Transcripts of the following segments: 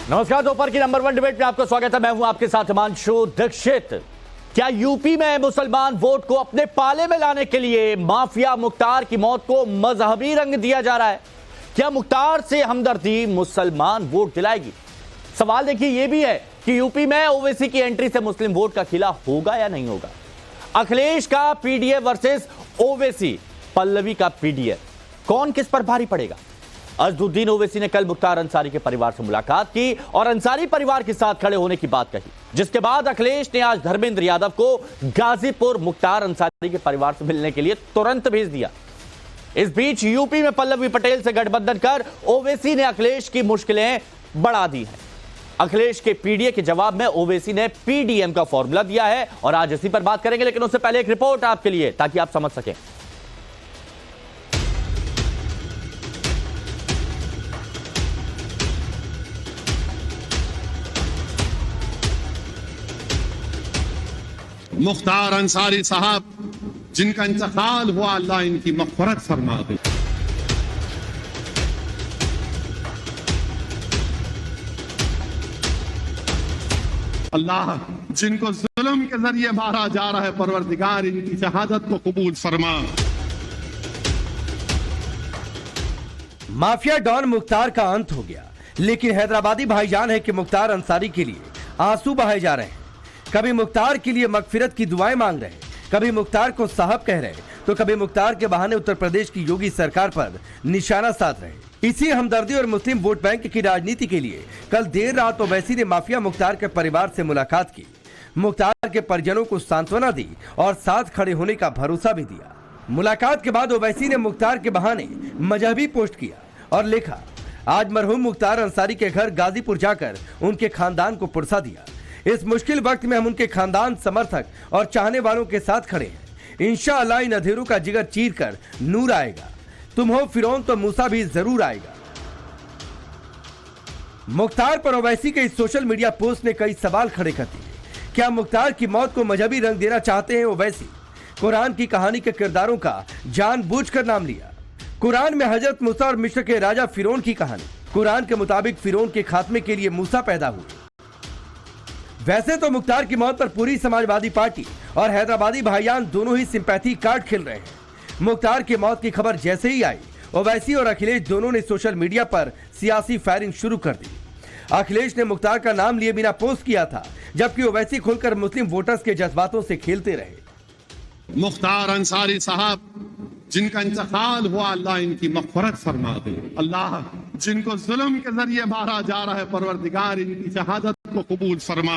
नमस्कार, दोपहर की नंबर 1 डिबेट में आपका स्वागत है। मैं हूं आपके साथ हिमांशु दीक्षित। क्या यूपी में मुसलमान वोट को अपने पाले में लाने के लिए माफिया मुख्तार की मौत को मजहबी रंग दिया जा रहा है? क्या मुख्तार से हमदर्दी मुसलमान वोट दिलाएगी? सवाल देखिए ये भी है कि यूपी में ओवैसी की एंट्री से मुस्लिम वोट का खिला होगा या नहीं होगा। अखिलेश का पीडीए वर्सेस ओवैसी, पल्लवी का पीडीए, कौन किस पर भारी पड़ेगा? अजदुद्दीन ओवैसी ने कल मुख्तार अंसारी के परिवार से मुलाकात की और अंसारी परिवार के साथ खड़े होने की बात कही, जिसके बाद अखिलेश ने आज धर्मेंद्र यादव को गाजीपुर मुख्तार अंसारी के परिवार से मिलने के लिए तुरंत भेज दिया। इस बीच यूपी में पल्लवी पटेल से गठबंधन कर ओवैसी ने अखिलेश की मुश्किलें बढ़ा दी हैं। अखिलेश के पीडीए के जवाब में ओवैसी ने पीडीएम का फॉर्मूला दिया है और आज इसी पर बात करेंगे, लेकिन उससे पहले एक रिपोर्ट आपके लिए ताकि आप समझ सकें। मुख्तार अंसारी साहब जिनका इंतकाल हुआ, अल्लाह इनकी मग़फ़िरत फरमा दे। अल्लाह जिनको जुल्म के जरिए मारा जा रहा है, परवरदिगार इनकी शहादत को कबूल फरमा। माफिया डॉन मुख्तार का अंत हो गया, लेकिन हैदराबादी भाईजान है कि मुख्तार अंसारी के लिए आंसू बहाए जा रहे हैं। कभी मुख्तार के लिए मगफिरत की दुआएं मांग रहे, कभी मुख्तार को साहब कह रहे, तो कभी मुख्तार के बहाने उत्तर प्रदेश की योगी सरकार पर निशाना साध रहे। इसी हमदर्दी और मुस्लिम वोट बैंक की राजनीति के लिए कल देर रात ओवैसी ने माफिया मुख्तार के परिवार से मुलाकात की, मुख्तार के परिजनों को सांत्वना दी और साथ खड़े होने का भरोसा भी दिया। मुलाकात के बाद ओवैसी ने मुख्तार के बहाने मजहबी पोस्ट किया और लिखा, आज मरहूम मुख्तार अंसारी के घर गाजीपुर जाकर उनके खानदान को पुरसा दिया। इस मुश्किल वक्त में हम उनके खानदान, समर्थक और चाहने वालों के साथ खड़े हैं। इंशाअल्लाह इन अंधेरों का जिगर चीर कर नूर आएगा। तुम हो फिरौन तो मूसा भी जरूर आएगा। मुख्तार पर ओवैसी के इस सोशल मीडिया पोस्ट ने कई सवाल खड़े कर दिए। क्या मुख्तार की मौत को मजहबी रंग देना चाहते हैं ओवैसी? कुरान की कहानी के किरदारों का जानबूझकर नाम लिया। कुरान में हजरत मूसा और मिस्र के राजा फिरौन की कहानी। कुरान के मुताबिक फिरौन के खात्मे के लिए मूसा पैदा हुए। वैसे तो मुख्तार की मौत पर पूरी समाजवादी पार्टी और हैदराबादी भाईजान दोनों ही सिंपैथी कार्ड खेल रहे हैं। मुख्तार की मौत की खबर जैसे ही आई, ओवैसी और अखिलेश दोनों ने सोशल मीडिया पर सियासी फायरिंग शुरू कर दी। अखिलेश ने मुख्तार का नाम लिए बिना पोस्ट किया था, जबकि ओवैसी खुलकर मुस्लिम वोटर्स के जज्बातों से खेलते रहे। मुख्तार अंसारी साहब जिनका इंतकाल हुआ, अल्लाह इनकी मग़फ़िरत फरमा दे। अल्लाह जिनको जुल्म के जरिए मारा जा रहा है, परवरदिगार इनकी शहादत को कबूल फरमा।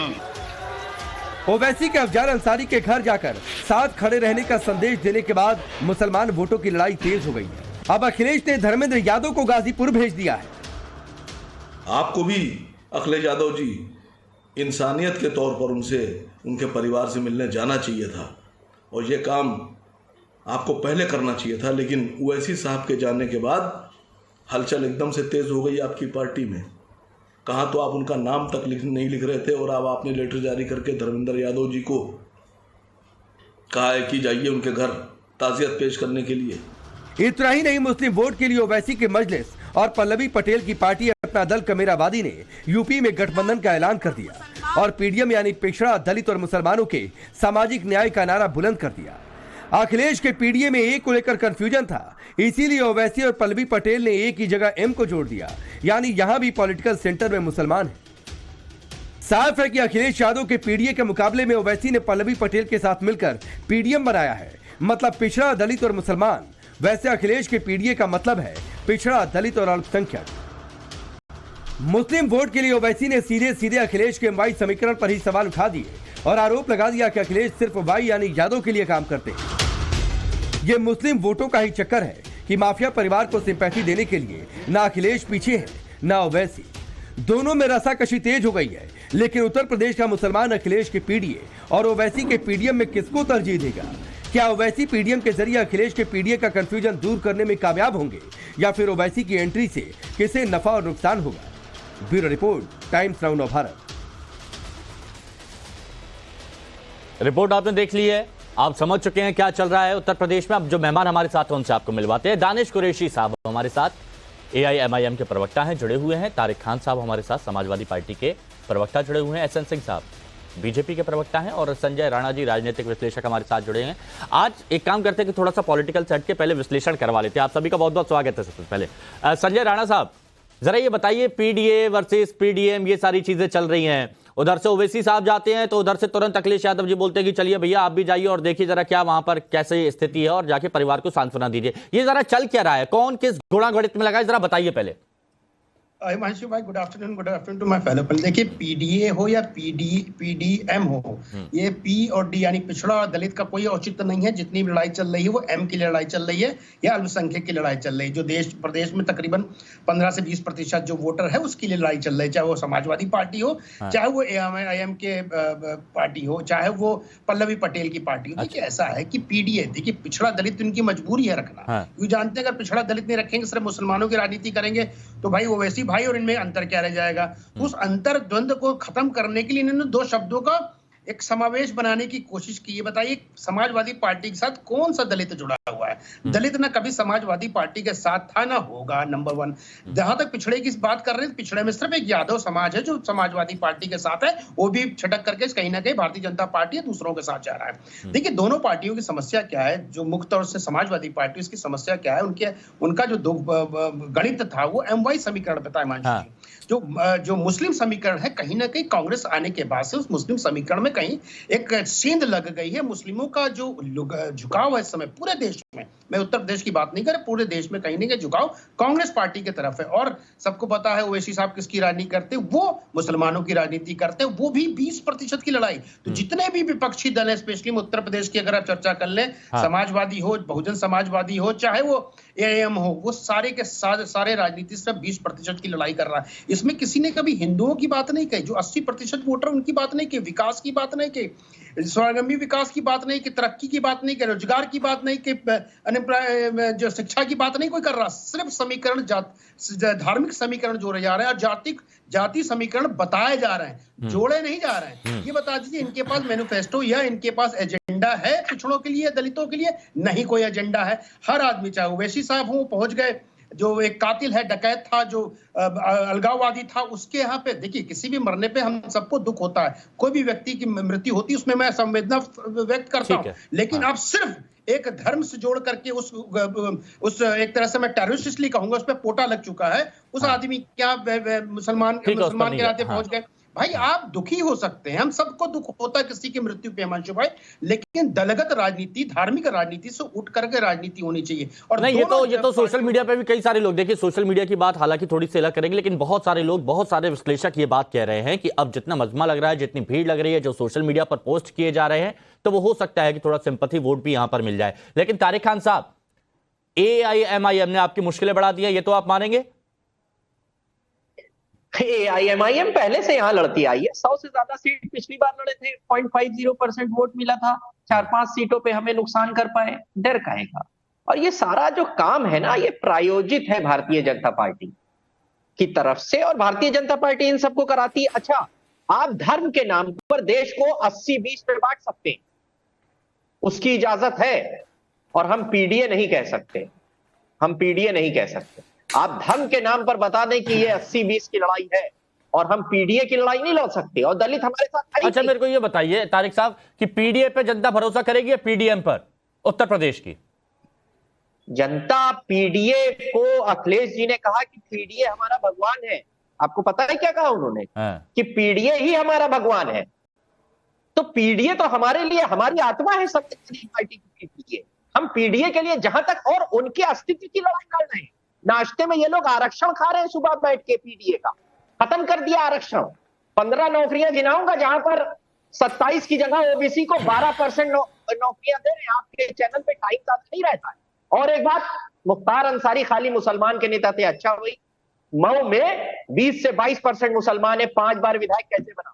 ओवैसी के अफजल अंसारी के घर जाकर साथ खड़े रहने का संदेश देने के बाद मुसलमान वोटों की लड़ाई तेज हो गई है। अब अखिलेश ने धर्मेंद्र यादव को गाजीपुर भेज दिया है। आपको भी अखिलेश यादव जी इंसानियत के तौर पर उनसे, उनके परिवार से मिलने जाना चाहिए था और ये काम आपको पहले करना चाहिए था, लेकिन ओवैसी साहब के जाने के बाद हलचल एकदम से तेज हो गई आपकी पार्टी में। कहाँ तो आप उनका नाम तक नहीं लिख रहे थे और अब आपने लेटर जारी करके धर्मेंद्र यादव जी को कहा है कि जाइए उनके घर ताज़ियत पेश करने के लिए। इतना ही नहीं, मुस्लिम वोट के लिए ओवैसी के मजलिस और पल्लवी पटेल की पार्टी अपना दल कमेराबादी ने यूपी में गठबंधन का ऐलान कर दिया और पीडीएम यानी पिछड़ा, दलित और मुसलमानों के सामाजिक न्याय का नारा बुलंद कर दिया। अखिलेश के पीडीए में ए को लेकर कंफ्यूजन था, इसीलिए ओवैसी और पल्लवी पटेल ने ए की जगह एम को जोड़ दिया, यानी यहां भी पॉलिटिकल सेंटर में मुसलमान है। साफ है कि अखिलेश यादव के पीडीए के मुकाबले में ओवैसी ने पल्लवी पटेल के साथ मिलकर पीडीएम बनाया है, मतलब पिछड़ा, दलित और मुसलमान। वैसे अखिलेश के पीडीए का मतलब है पिछड़ा, दलित और अल्पसंख्यक। मुस्लिम वोट के लिए ओवैसी ने सीधे सीधे अखिलेश के वाई समीकरण पर ही सवाल उठा दिए और आरोप लगा दिया कि अखिलेश सिर्फ वाई यानी यादव के लिए काम करते हैं। ये मुस्लिम वोटों का ही चक्कर है कि माफिया परिवार को सिंपैथी देने के लिए ना अखिलेश पीछे है ना ओवैसी। दोनों में रसाकशी तेज हो गई है, लेकिन उत्तर प्रदेश का मुसलमान अखिलेश के पीडीए और ओवैसी के पीडीएम में किसको तरजीह देगा? क्या ओवैसी पीडीएम के जरिए अखिलेश के पीडीए का कंफ्यूजन दूर करने में कामयाब होंगे या फिर ओवैसी की एंट्री से किसे नफा और नुकसान होगा? Bureau report, times now Bharat. Report आपने देख ली है, आप समझ चुके हैं क्या चल रहा है उत्तर प्रदेश में। अब जो मेहमान हमारे साथ हैं उनसे आपको मिलवाते हैं। दानिश कुरैशी साहब हमारे साथ। एआईएमआईएम के प्रवक्ता हैं, जुड़े हुए हैं तारिक खान साहब हमारे साथ, समाजवादी पार्टी के प्रवक्ता जुड़े हुए हैं, एसएन सिंह साहब बीजेपी के प्रवक्ता हैं, और संजय राणा जी राजनीतिक विश्लेषक हमारे साथ जुड़े हैं। आज एक काम करते हैं कि थोड़ा सा पॉलिटिकल सेट के पहले विश्लेषण करवा लेते हैं। आप सभी का बहुत बहुत स्वागत है। सबसे पहले संजय राणा साहब, जरा ये बताइए, पीडीए वर्सेस पीडीएम ये सारी चीजें चल रही हैं, उधर से ओवैसी साहब जाते हैं तो उधर से तुरंत अखिलेश यादव जी बोलते हैं कि चलिए भैया आप भी जाइए और देखिए जरा क्या वहां पर कैसे स्थिति है और जाके परिवार को सांत्वना दीजिए। ये जरा चल क्या रहा है, कौन किस घोड़ा घड़ित में लगा है, जरा बताइए पहले। हिमांशु भाई, good afternoon to my fellow. देखिए, पीडीए हो या पीडीएम हो, ये पी और डी यानी पिछड़ा और दलित का कोई औचित्य नहीं है। जितनी भी लड़ाई चल रही है वो एम की लड़ाई चल रही है या अल्पसंख्यक की लड़ाई चल रही है। जो देश प्रदेश में तकरीबन 15 से 20% जो वोटर है उसकी लड़ाई चल रही है, चाहे वो समाजवादी पार्टी हो, चाहे वो एआईएम के पार्टी हो, चाहे वो पल्लवी पटेल की पार्टी हो। देखिए, ऐसा है कि पीडीए, देखिए पिछड़ा दलित उनकी मजबूरी है रखना, क्योंकि जानते हैं अगर पिछड़ा दलित नहीं रखेंगे, सिर्फ मुसलमानों की राजनीति करेंगे तो भाई वो वैसी भाई और इनमें अंतर क्या रह जाएगा। उस अंतर द्वंद को खत्म करने के लिए इन्होंने दो शब्दों का एक समावेश बनाने की कोशिश की है। बताइए, समाजवादी पार्टी के साथ कौन सा दलित जुड़ा हुआ है? दलित ना कभी समाजवादी पार्टी के साथ था ना होगा, नंबर वन। जहां तक पिछड़े की बात कर रहे हैं, पिछड़े में सिर्फ एक यादव समाज है जो समाजवादी पार्टी के साथ है, वो भी छटक करके कहीं ना कहीं भारतीय जनता पार्टी दूसरों के साथ जा रहा है। देखिए, दोनों पार्टियों की समस्या क्या है। जो मुख्य तौर से समाजवादी पार्टी, उसकी समस्या क्या है, उनका जो गणित था वो एमवाई समीकरण पे था। जो मुस्लिम समीकरण है, कहीं ना कहीं कांग्रेस आने के बाद से उस मुस्लिम समीकरण में कहीं एक सेंध लग गई है। मुस्लिमों का जो झुकाव है इस समय पूरे देश में, मैं उत्तर प्रदेश की बात नहीं कर रहा, पूरे देश में कहीं ना कहीं झुकाव कांग्रेस पार्टी की तरफ है। और सबको पता है ओवैसी साहब किसकी राजनीति करते, वो मुसलमानों की राजनीति करते, वो भी 20% की लड़ाई। तो जितने भी विपक्षी दल है, स्पेशली उत्तर प्रदेश की अगर आप चर्चा कर लें, समाजवादी हो, बहुजन समाजवादी हो, चाहे वो एआईएम हो, वो सारे के सारे राजनीति सिर्फ 20% की लड़ाई कर रहा है। इसमें किसी ने कभी हिंदुओं की बात नहीं कही, जो 80% वोटर उनकी बात नहीं की, विकास की बात नहीं की, स्वावलंबी विकास की बात नहीं की, तरक्की की बात नहीं की, रोजगार की बात नहीं की, जो शिक्षा की बात नहीं कोई कर रहा। सिर्फ समीकरण धार्मिक समीकरण जोड़े जा रहे हैं और जाति समीकरण बताए जा रहे हैं, जोड़े नहीं जा रहे हैं। ये बता दीजिए, इनके पास मैनिफेस्टो या इनके पास एजेंडा है पिछड़ों के लिए, दलितों के लिए? नहीं कोई एजेंडा है। हर आदमी, चाहे ओवैसी साहब हो, पहुंच गए, जो एक कातिल है, डकैत था, जो अलगाववादी था, उसके यहाँ पे देखिए, किसी भी मरने पे हम सबको दुख होता है, कोई भी व्यक्ति की मृत्यु होती है उसमें मैं संवेदना व्यक्त करता हूं। लेकिन आप सिर्फ एक धर्म से जोड़ करके उस एक तरह से मैं टेररिस्ट इसलिए कहूंगा, उस पर पोटा लग चुका है, उस आदमी क्या मुसलमान के नाते पहुंच गए। भाई, आप दुखी हो सकते हैं, हम सबको दुख होता है किसी की मृत्यु पे हिमांशु भाई, लेकिन दलगत राजनीति, धार्मिक राजनीति से उठ करके राजनीति होनी चाहिए। और नहीं, ये तो सोशल मीडिया पे भी कई सारे लोग, देखिए सोशल मीडिया की बात हालांकि थोड़ी सी अलग करेंगे, लेकिन बहुत सारे लोग, बहुत सारे विश्लेषक ये बात कह रहे हैं कि अब जितना मजमा लग रहा है, जितनी भीड़ लग रही है, जो सोशल मीडिया पर पोस्ट किए जा रहे हैं, तो वो हो सकता है कि थोड़ा सिंपैथी वोट भी यहां पर मिल जाए। लेकिन तारिक खान साहब, एआईएमआईएम ने आपकी मुश्किलें बढ़ा दी है, ये तो आप मानेंगे? एआईएमआईएम पहले से यहां लड़ती आई है, 100 से ज्यादा सीट पिछली बार लड़े थे, 0.50% वोट मिला था, 4-5 सीटों पे हमें नुकसान कर पाए, डर काहेगा। और ये सारा जो काम है ना, ये प्रायोजित है भारतीय जनता पार्टी की तरफ से, और भारतीय जनता पार्टी इन सबको कराती है। अच्छा, आप धर्म के नाम पर देश को 80-20 में बांट सकते हैं, उसकी इजाजत है, और हम पीडीए नहीं कह सकते, हम पीडीए नहीं कह सकते। आप धर्म के नाम पर बता दें कि ये 80-20 की लड़ाई है, और हम पीडीए की लड़ाई नहीं लड़ सकते, और दलित हमारे साथ। अच्छा, मेरे को ये बताइए तारिक साहब कि पीडीए पे जनता भरोसा करेगी या पीडीएम पर, उत्तर प्रदेश की जनता? पीडीए को अखिलेश जी ने कहा कि पीडीए हमारा भगवान है। आपको पता है क्या कहा उन्होंने? कि पीडीए ही हमारा भगवान है। तो पीडीए तो हमारे लिए हमारी आत्मा है, समाजवादी पार्टी की पीडीए। हम पीडीए के लिए जहां तक और उनके अस्तित्व की लड़ाई लड़ रहे हैं। नाश्ते में ये लोग आरक्षण खा रहे हैं सुबह बैठ के, पीडीए का खत्म कर दिया आरक्षण। 15 नौकरियां गिनाऊंगा जहां पर 27 की जगह ओबीसी को 12% नौकरियां दे रहे हैं। आपके चैनल पे टाइम ज्यादा नहीं रहता है। और एक बात, मुख्तार अंसारी खाली मुसलमान के नेता थे, अच्छा हुई मऊ में 20 से 22% मुसलमान है, 5 बार विधायक कैसे बना?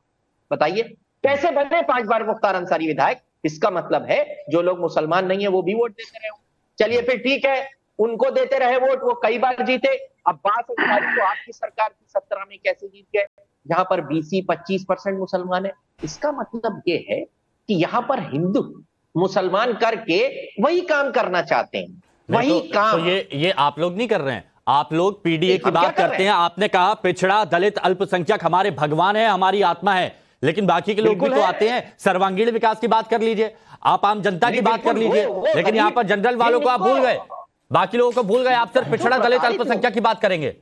बताइए कैसे बने 5 बार मुख्तार अंसारी विधायक? इसका मतलब है जो लोग मुसलमान नहीं है वो भी वोट देते रहे। चलिए फिर ठीक है, उनको देते रहे वोट, वो कई बार जीते। अब्बास अंसारी को आपकी सरकार की 17 में कैसे जीत गए, जहां पर 20-25% मुसलमान है? इसका मतलब ये है कि यहां पर हिंदू मुसलमान करके वही काम करना चाहते हैं, वही काम। तो ये आप लोग नहीं कर रहे हैं, आप लोग पीडीए की बात करते हैं, आपने कहा पिछड़ा दलित अल्पसंख्यक हमारे भगवान है, हमारी आत्मा है, लेकिन बाकी के लोग भी तो आते हैं। सर्वांगीण विकास की बात कर लीजिए, आप आम जनता की बात कर लीजिए, लेकिन यहां पर जनरल वालों को आप भूल गए, बाकी लोगों को भूल गए, आप सिर्फ पिछड़ा दलित अल्पसंख्यक की बात करेंगे।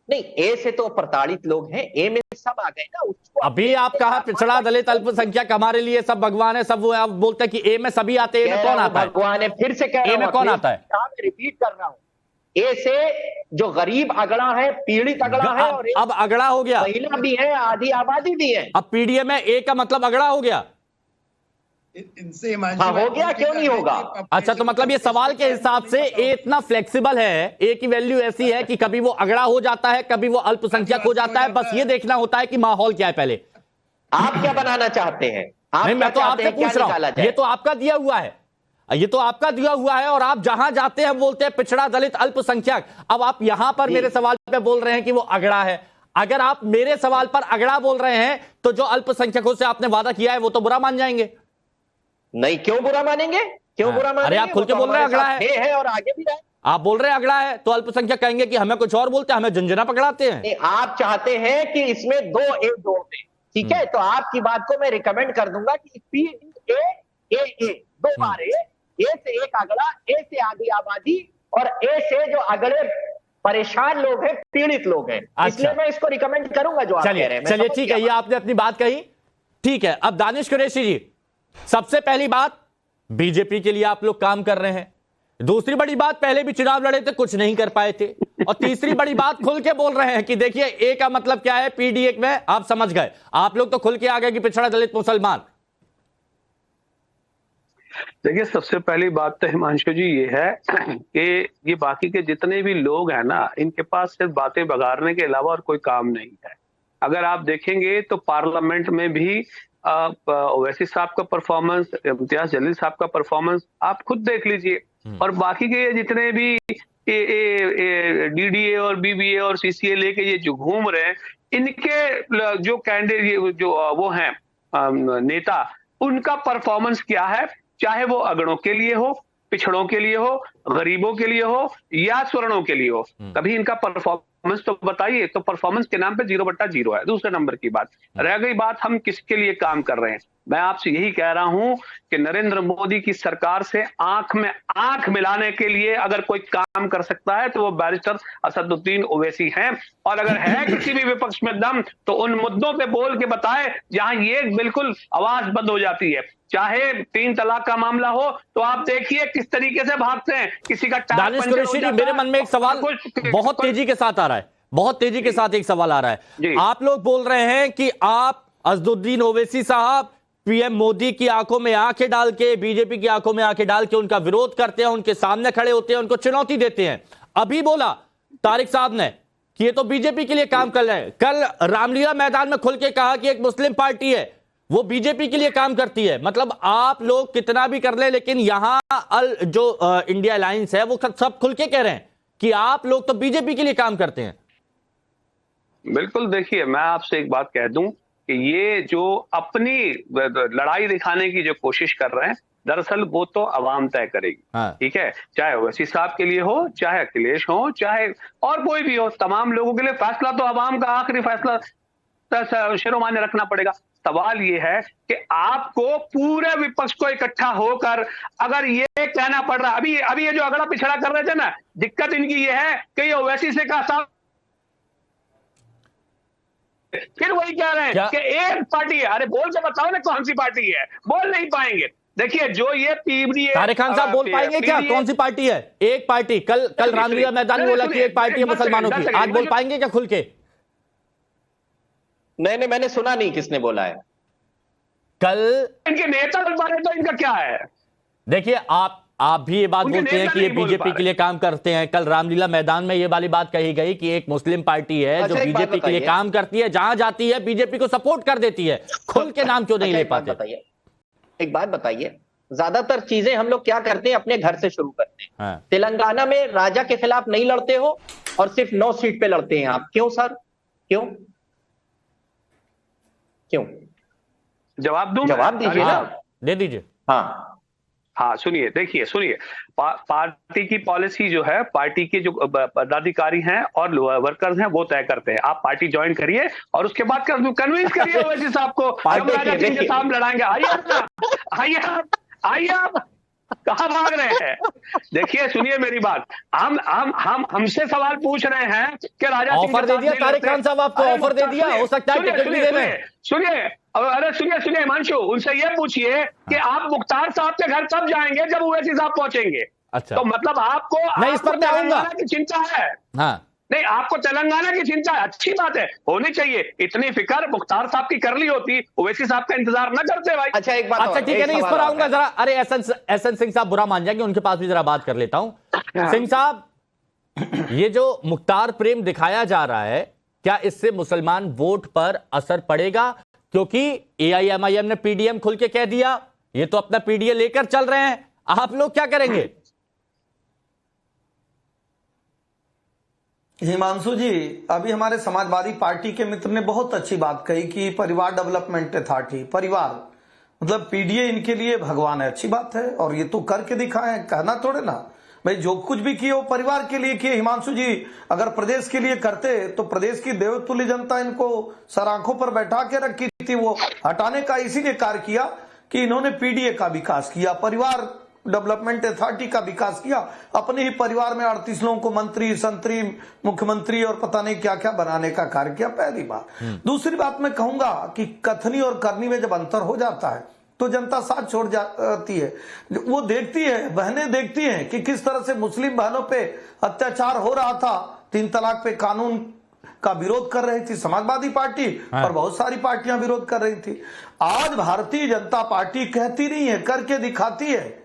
नहीं, ए से तो प्रताड़ित लोग हैं, ए में सब आ गए ना। उसको अभी आप कहा पिछड़ा दलित अल्पसंख्यक हमारे लिए सब भगवान है, सब वो आप बोलते हैं कि ए में सभी आते हैं, ए में कौन आता है? भगवान है, फिर से कह रहा हूं, ए में कौन आता है? रिपीट कर रहा हूं, ए से जो गरीब अगड़ा है, पीड़ित अगड़ा है, और अब अगड़ा हो गया, महिला भी है, आधी आबादी भी है। अब पीडीए में ए का मतलब अगड़ा हो गया। इनसे हाँ, हो गया, क्यों नहीं होगा? अच्छा, तो मतलब ये सवाल के हिसाब से ए इतना फ्लेक्सिबल है, ए की वैल्यू ऐसी है कि कभी वो अगड़ा हो जाता है, कभी वो अल्पसंख्यक हो जाता है, बस ये देखना होता है कि माहौल क्या है। पहले आप क्या बनाना चाहते हैं? नहीं, मैं तो आपसे पूछ रहा हूं, ये तो आपका दिया हुआ है, ये तो आपका दिया हुआ है, और आप जहां जाते हैं बोलते हैं पिछड़ा दलित अल्पसंख्यक। अब आप यहां पर मेरे सवाल पे बोल रहे हैं कि वो अगड़ा है। अगर आप मेरे सवाल पर अगड़ा बोल रहे हैं तो जो अल्पसंख्यकों से आपने वादा किया है वो तो बुरा मान जाएंगे। नहीं, क्यों बुरा मानेंगे? क्यों बुरा मानेंगे? अरे आप खुल के बोल रहे हैं अगड़ा है और आगे भी रहे। आप बोल रहे हैं अगड़ा है, तो अल्पसंख्यक कहेंगे कि हमें कुछ और बोलते हैं, हमें झंझना पकड़ाते हैं। आप चाहते हैं कि इसमें 2 ए जोड़ दें, ठीक है? तो आपकी बात को मैं रिकमेंड कर दूंगा कि पीडीए 2 बार ए से एक अगड़ा, ए से आधी आबादी, और ए से जो अगड़े परेशान लोग हैं, पीड़ित लोग हैं। इसलिए मैं इसको रिकमेंड करूंगा जो आप कह रहे हैं। चलिए ठीक है, ये आपने अपनी बात कही, ठीक है। अब दानिश कुरैशी जी, सबसे पहली बात, बीजेपी के लिए आप लोग काम कर रहे हैं। दूसरी बड़ी बात, पहले भी चुनाव लड़े थे, कुछ नहीं कर पाए थे। और तीसरी बड़ी बात, खुल के बोल रहे हैं कि देखिए ए का मतलब क्या है पीडीए में, आप समझ गए। आप लोग तो खुल के आ गए कि पिछड़ा दलित मुसलमान। देखिए, सबसे पहली बात तो हिमांशु जी ये है कि ये बाकी के जितने भी लोग हैं ना, इनके पास सिर्फ बातें बगाड़ने के अलावा और कोई काम नहीं है। अगर आप देखेंगे तो पार्लियामेंट में भी ओवैसी साहब का परफॉर्मेंस, इम्तियाज जलील साहब का परफॉर्मेंस आप खुद देख लीजिए, और बाकी के जितने भी डीडीए और बीबीए और सीसीए लेके ये जो घूम रहे हैं, इनके जो कैंडिडेट जो वो हैं नेता, उनका परफॉर्मेंस क्या है, चाहे वो अगड़ों के लिए हो, पिछड़ों के लिए हो, गरीबों के लिए हो या स्वर्णों के लिए हो, कभी इनका परफॉर्मेंस तो बताइए। तो परफॉर्मेंस के नाम पे 0/0 है। दूसरे नंबर की बात रह गई बात हम किसके लिए काम कर रहे हैं। मैं आपसे यही कह रहा हूं कि नरेंद्र मोदी की सरकार से आंख में आंख मिलाने के लिए अगर कोई काम कर सकता है तो वो बैरिस्टर असदुद्दीन ओवैसी हैं, और अगर है किसी भी विपक्ष में दम तो उन मुद्दों पे बोल के बताए जहां ये बिल्कुल आवाज बंद हो जाती है। चाहे 3 तलाक का मामला हो तो आप देखिए किस तरीके से भागते हैं, किसी का दानिश कुरैशी जी, मेरे मन में एक सवाल बहुत तेजी के साथ आ रहा है, बहुत तेजी के साथ एक सवाल आ रहा है। आप लोग बोल रहे हैं कि आप असदुद्दीन ओवैसी साहब पीएम मोदी की आंखों में आंखें डाल के, बीजेपी की आंखों में आंखें डाल के उनका विरोध करते हैं, उनके सामने खड़े होते हैं, उनको चुनौती देते हैं। अभी बोला तारिक साहब ने कि ये तो बीजेपी के लिए काम कर रहे हैं। कल रामलीला मैदान में खुल के कहा कि एक मुस्लिम पार्टी है वो बीजेपी के लिए काम करती है। मतलब आप लोग कितना भी कर ले, लेकिन यहां जो इंडिया अलायंस है वो सब खुल के कह रहे हैं कि आप लोग तो बीजेपी के लिए काम करते हैं। बिल्कुल, देखिए मैं आपसे एक बात कह दूं कि ये जो अपनी लड़ाई दिखाने की जो कोशिश कर रहे हैं, दरअसल वो तो अवाम तय करेगी। ठीक है, चाहे ओवैसी साहब के लिए हो, चाहे अखिलेश हो, चाहे और कोई भी हो, तमाम लोगों के लिए फैसला तो अवाम का आखिरी फैसला शिरोमान्य रखना पड़ेगा। सवाल ये है कि आपको पूरे विपक्ष को इकट्ठा होकर अगर ये कहना पड़ रहा, अभी ये जो अगड़ा पिछड़ा कर रहे थे ना, दिक्कत इनकी ये है कि ये ओवैसी से का साथ फिर वही कह रहे हैं कि एक पार्टी है। अरे बोल के बताओ ना कौन सी पार्टी है, बोल नहीं पाएंगे। देखिए जो ये पीडीए, तारिक खान साहब बोल पाएंगे क्या कौन सी पार्टी है? एक पार्टी, कल रामलीला मैदान में बोला कि एक पार्टी है मुसलमानों की, आज बोल पाएंगे क्या खुल के? नहीं, मैंने सुना नहीं किसने बोला है। कल इनके नेता बारे तो इनका क्या है? देखिए आप भी ये बात बोलते हैं कि ये बीजेपी के लिए काम करते हैं। कल रामलीला मैदान में ये वाली बात कही गई कि एक मुस्लिम पार्टी है जो बीजेपी के लिए काम करती है, जहां जाती है बीजेपी को सपोर्ट कर देती है। खुल के नाम क्यों नहीं ले पाते? एक बात बताइए, ज्यादातर चीजें हम लोग क्या करते हैं, अपने घर से शुरू करते हैं। तेलंगाना में राजा के खिलाफ नहीं लड़ते हो और सिर्फ 9 सीट पे लड़ते हैं आप, क्यों सर? क्यों? जवाब दूं? जवाब दीजिए ना। दे दीजिए। हाँ, सुनिए, देखिए सुनिए, पार्टी की पॉलिसी जो है, पार्टी के जो पदाधिकारी हैं और वर्कर्स हैं वो तय करते हैं। आप पार्टी ज्वाइन करिए और उसके बाद कन्विंस करिए ओवैसी साहब को, हम राजा सिंह के सामने लड़ाएंगे। आइए आप कहाँ भाग रहे हैं? देखिए, सुनिए मेरी बात, हम हमसे सवाल पूछ रहे हैं कि राजा सिंह ऑफर दे दिया तारिक खान साहब, आपको ऑफर दे दिया, हो सकता है टिकट भी दे दें। सुनिए हिमांशु, उनसे ये पूछिए कि आप मुख्तार साहब के घर कब जाएंगे जब ओवैसी साहब पहुंचेंगे। अच्छा, तो मतलब आपको नहीं, इस पर मैं आऊंगा की चिंता है। हाँ, नहीं, आपको तेलंगाना की चिंता है, अच्छी बात है, होनी चाहिए। इतनी फिक्र मुख्तार साहब की कर ली होती, ओवैसी साहब का इंतजार न करते भाई। अच्छा, एक बात, अच्छा ठीक है, नहीं इस पर आऊंगा जरा। अरे एसएन सिंह साहब बुरा मान जाएंगे, उनके पास भी जरा बात कर लेता हूं। सिंह साहब, ये जो मुख्तार प्रेम दिखाया जा रहा है, क्या इससे मुसलमान वोट पर असर पड़ेगा? क्योंकि एआईएमआईएम ने पीडीएम खुल के कह दिया, ये तो अपना पीडीए लेकर चल रहे हैं, आप लोग क्या करेंगे? हिमांशु जी, अभी हमारे समाजवादी पार्टी के मित्र ने बहुत अच्छी बात कही कि परिवार डेवलपमेंट अथॉरिटी, परिवार मतलब पीडीए इनके लिए भगवान है। अच्छी बात है, और ये तो करके दिखाए, कहना थोड़े ना भाई जो कुछ भी किए वो परिवार के लिए किए। हिमांशु जी, अगर प्रदेश के लिए करते तो प्रदेश की देवतुल्य जनता इनको सर आंखों पर बैठा के रखी थी। वो हटाने का इसीलिए कार्य किया कि इन्होंने पीडीए का विकास किया, परिवार डेवलपमेंट अथॉरिटी का विकास किया, अपने ही परिवार में 38 लोगों को मंत्री, संतरी, मुख्यमंत्री और पता नहीं क्या क्या बनाने का कार्य किया। पहली बात। दूसरी बात मैं कहूंगा कि कथनी और करनी में जब अंतर हो जाता है तो जनता साथ छोड़ जाती है। वो देखती है, बहनें देखती हैं कि किस तरह से मुस्लिम बहनों पे अत्याचार हो रहा था, 3 तलाक पे कानून का विरोध कर रही थी समाजवादी पार्टी, और बहुत सारी पार्टियां विरोध कर रही थी। आज भारतीय जनता पार्टी कहती नहीं है, करके दिखाती है।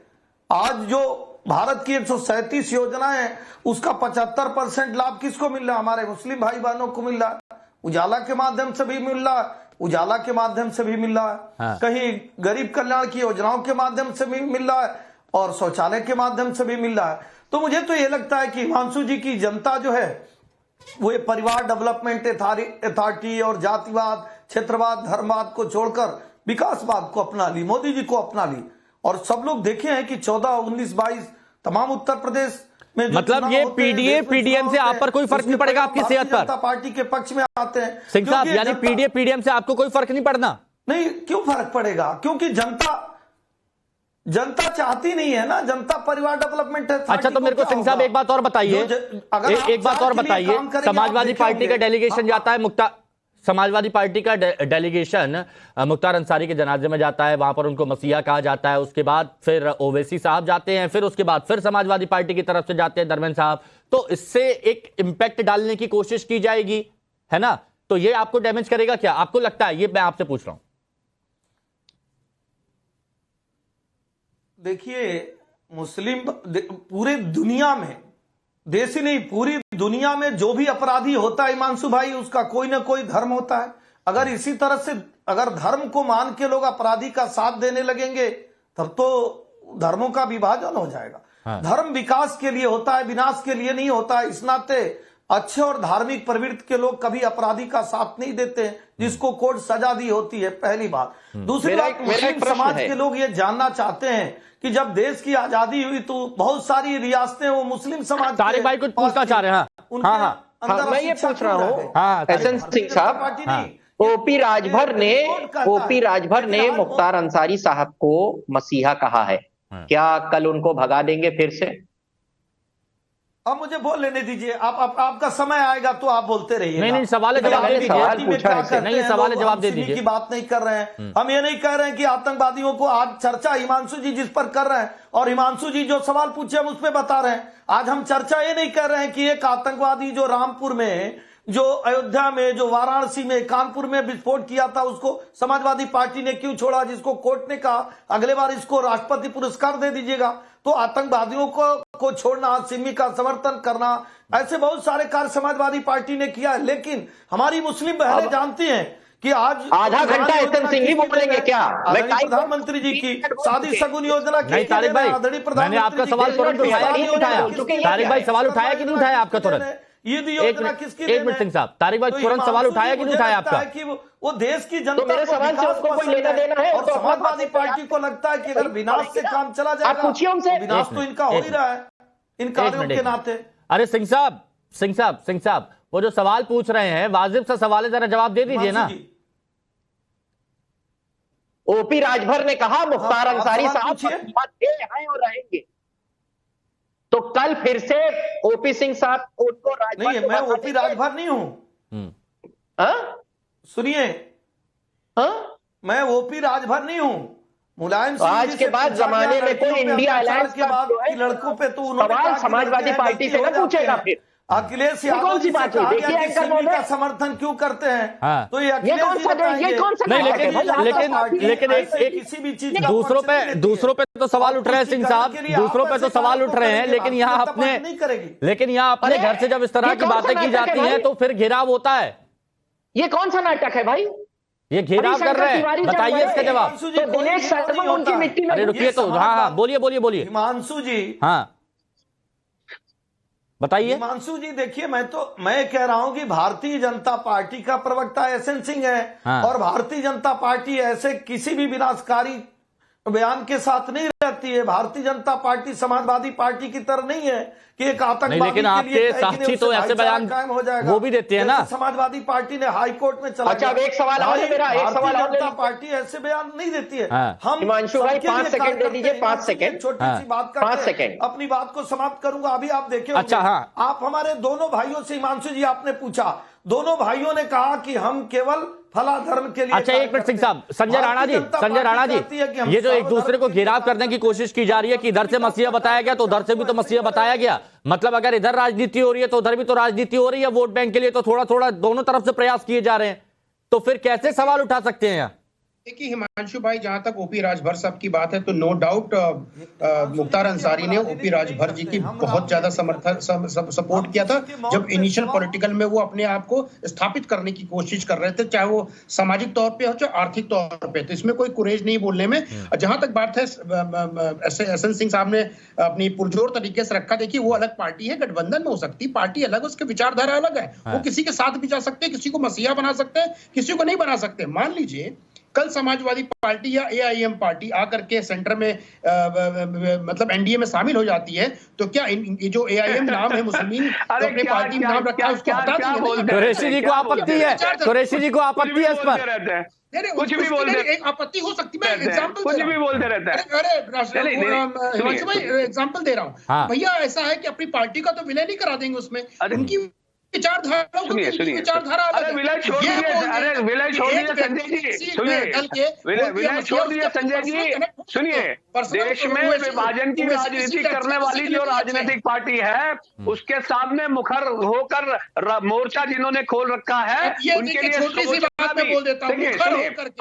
आज जो भारत की 137 योजनाएं हैं उसका 75% लाभ किसको मिल रहा है? हमारे मुस्लिम भाई बहनों को मिल रहा है। उजाला के माध्यम से भी मिल रहा है, उजाला के माध्यम से भी मिल रहा है, कहीं गरीब कल्याण की योजनाओं के माध्यम से भी मिल रहा है, और शौचालय के माध्यम से भी मिल रहा है। तो मुझे तो ये लगता है कि हिमांशु जी की जनता जो है वो ये परिवार डेवलपमेंट अथॉरिटी और जातिवाद, क्षेत्रवाद, धर्मवाद को छोड़कर विकासवाद को अपना ली, मोदी जी को अपना ली। और सब लोग देखे हैं कि 14, 19, 22 तमाम उत्तर प्रदेश में मतलब ये पीडीए पीडीएम से आप पर कोई फर्क नहीं पड़ेगा आपकी सेहत पर? जनता पार्टी के पक्ष में आते हैं सिंह साहब, यानी पीडीए पीडीएम से आपको कोई फर्क नहीं पड़ना? नहीं, क्यों फर्क पड़ेगा? क्योंकि जनता चाहती नहीं है ना, जनता परिवार डेवलपमेंट है। अच्छा, तो मेरे को सिंह साहब एक बात और बताइए, एक बात और बताइए, समाजवादी पार्टी का डेलीगेशन जाता है समाजवादी पार्टी का डेलीगेशन मुख्तार अंसारी के जनाजे में जाता है, वहां पर उनको मसीहा कहा जाता है, उसके बाद फिर ओवैसी साहब जाते हैं, फिर उसके बाद फिर समाजवादी पार्टी की तरफ से जाते हैं धर्मेंद्र साहब। तो इससे एक इंपैक्ट डालने की कोशिश की जाएगी, है ना? तो ये आपको डैमेज करेगा क्या, आपको लगता है? ये मैं आपसे पूछ रहा हूं। देखिए, मुस्लिम पूरे दुनिया में, देश ही नहीं पूरी दुनिया में जो भी अपराधी होता है हिमांशु भाई, उसका कोई ना कोई धर्म होता है। अगर इसी तरह से अगर धर्म को मान के लोग अपराधी का साथ देने लगेंगे तब तो धर्मों का विभाजन हो जाएगा। धर्म विकास के लिए होता है, विनाश के लिए नहीं होता है। इस नाते अच्छे और धार्मिक प्रवृत्ति के लोग कभी अपराधी का साथ नहीं देते जिसको कोर्ट सजा दी होती है, पहली बात। दूसरी बात, मुस्लिम समाज के लोग ये जानना चाहते हैं कि जब देश की आजादी हुई तो बहुत सारी रियासतें वो मुस्लिम समाज, तारिक भाई कुछ पूछना चाह रहे हैं? मैं ये पूछ रहा हूँ एसएन सिंह साहब, ओपी राजभर ने मुख्तार अंसारी साहब को मसीहा कहा है, क्या कल उनको भगा देंगे फिर से? अब मुझे बोल लेने दीजिए, आपका समय आएगा तो आप बोलते रहिए। नहीं, सवाल जवाब दे दीजिए। नहीं, सवाल जवाब दे दीजिए। की बात नहीं कर रहे हैं हम, ये नहीं कह रहे हैं कि आतंकवादियों को आज चर्चा हिमांशु जी जिस पर कर रहे हैं, और हिमांशु जी जो सवाल पूछे हम उस पर बता रहे हैं। आज हम चर्चा ये नहीं कर रहे हैं कि एक आतंकवादी जो रामपुर में, जो अयोध्या में, जो वाराणसी में, कानपुर में विस्फोट किया था, उसको समाजवादी पार्टी ने क्यों छोड़ा, जिसको कोर्ट ने कहा अगले बार इसको राष्ट्रपति पुरस्कार दे दीजिएगा। तो आतंकवादियों को छोड़ना, सिमी का समर्थन करना, ऐसे बहुत सारे कार्य समाजवादी पार्टी ने किया है। लेकिन हमारी मुस्लिम बहनें जानती हैं कि आज आधा घंटा एसएन सिंह ही बोलेंगे क्या? प्रधानमंत्री जी की शादी शगुन योजना की। तारिक भाई, मैंने आपका सवाल तुरंत उठाया कि नहीं उठाया? तारिक भाई, सवाल उठाया कि नहीं उठाया आपका तुरंत? ईद योजना किसकी? एक मिनट सिंह साहब, तारिक भाई तुरंत सवाल उठाया कि नहीं उठाया आपका? कि वो देश की जनता तो मेरे सवाल से उसको कोई लेना देना है? और समाजवादी पार्टी को लगता है कि अगर विनाश से काम चला जाएगा, पूछिए हमसे। विनाश तो इनका हो ही रहा है इन कार्यों के नाते। अरे सिंह साहब वो जो सवाल पूछ रहे हैं वाजिब सा सवाल है, जरा जवाब दे दीजिए ना। ओपी राजभर ने कहा मुख्तार अंसारी साहब हैं और रहेंगे, तो कल फिर से ओपी सिंह साहब उनको राजभर नहीं, मैं ओपी राजभर नहीं हूं। सुनिए, मैं ओपी राजभर नहीं हूं। मुलायम सिंह आज के बाद जमाने में कोई इंडिया अलायंस के बाद लड़कों पे तो उन्होंने समाजवादी पार्टी से ना पूछेगा फिर अखिलेश यादव जी से कहा गया कि सिमी का समर्थन क्यों करते हैं? तो ये अखिलेश जी नहीं, लेकिन किसी भी चीज दूसरों पे तो सवाल उठ रहे हैं सिंह साहब, दूसरों पे तो सवाल उठ रहे हैं, लेकिन यहाँ अपने घर से जब इस तरह की बातें की जाती हैं तो फिर घेराव होता है। ये कौन सा नाटक है भाई? ये घेराव कर रहे हैं, बताइए इसका जवाब। तो दिनेश शर्मा उनकी मिट्टी में, अरे रुकिए तो, हाँ बोलिए हिमांशु जी। हाँ बताइए। हिमांशु जी देखिए, मैं कह रहा हूं कि भारतीय जनता पार्टी का प्रवक्ता एसएन सिंह है। हाँ। और भारतीय जनता पार्टी ऐसे किसी भी विनाशकारी बयान के साथ नहीं रहती है। भारतीय जनता पार्टी समाजवादी पार्टी की तरह नहीं है कि एक आतंकवादी, लेकिन आपके साथी तो ऐसे बयान कायम हो जाएगा, वो भी देते हैं ना। समाजवादी पार्टी ने हाई कोर्ट में चला। अच्छा, एक सवाल और है मेरा, एक सवाल और। जनता पार्टी ऐसे बयान नहीं देती है। हम हिमांशु भाई 5 सेकंड दे दीजिए, 5 सेकंड, छोटी सी बात का 5 सेकंड अपनी बात को समाप्त करूंगा। अभी आप देखिए, अच्छा हाँ, आप हमारे दोनों भाइयों से, हिमांशु जी आपने पूछा, दोनों भाइयों ने कहा कि हम केवल फला धर्म के लिए। अच्छा एक मिनट सिंह साहब, संजय राणा जी, ये जो एक दूसरे को घेराव करने की कोशिश की जा रही है कि इधर से मसीहा बताया गया तो उधर से भी तो मसीहा बताया गया, मतलब अगर इधर राजनीति हो रही है तो उधर भी तो राजनीति हो रही है वोट बैंक के लिए, तो थोड़ा थोड़ा दोनों तरफ से प्रयास किए जा रहे हैं, तो फिर कैसे सवाल उठा सकते हैं? देखिए हिमांशु भाई, जहां तक ओपी राजभर साहब की बात है तो नो डाउट मुख्तार अंसारी ने ओपी राजभर जी की बहुत ज्यादा सपोर्ट किया था जब इनिशियल पॉलिटिकल में वो अपने आप को स्थापित करने की कोशिश कर रहे थे, चाहे वो सामाजिक तौर पे हो चाहे आर्थिक तौर पे, तो इसमें कोई कुरेज नहीं बोलने में। जहां तक बात है एसएन सिंह साहब ने अपनी पुरजोर तरीके से रखा, देखिए वो अलग पार्टी है, गठबंधन में हो सकती, पार्टी अलग, उसके विचारधारा अलग है, वो किसी के साथ भी जा सकते हैं, किसी को मसीहा बना सकते हैं, किसी को नहीं बना सकते। मान लीजिए कल समाजवादी पार्टी या एआईएम पार्टी आकर के सेंटर में मतलब एनडीए में शामिल हो जाती है, तो क्या ये जो एआईएम नाम है मुस्लिम तो अपनी पार्टी में नाम रखा है उसको हटा देंगे? कुरैशी जी को आपत्ति है, कुरैशी जी को आपत्ति है इस पर? कुछ भी बोलते, एक आपत्ति हो सकती है, मैं एग्जांपल कुछ भी बोलते रहते हैं। अरे हिमांशु भाई एग्जांपल दे रहा हूँ भैया, ऐसा है कि अपनी पार्टी का तो विलय नहीं करा देंगे, उसमें उनकी विचारधारा, विचारधारा विलय छोड़ दीजिए संजय जी, सुनिए विलय छोड़ दीजिए संजय जी, सुनिए देश में विभाजन की राजनीति करने वाली जो राजनीतिक पार्टी है उसके सामने मुखर होकर मोर्चा जिन्होंने खोल रखा है उनके लिए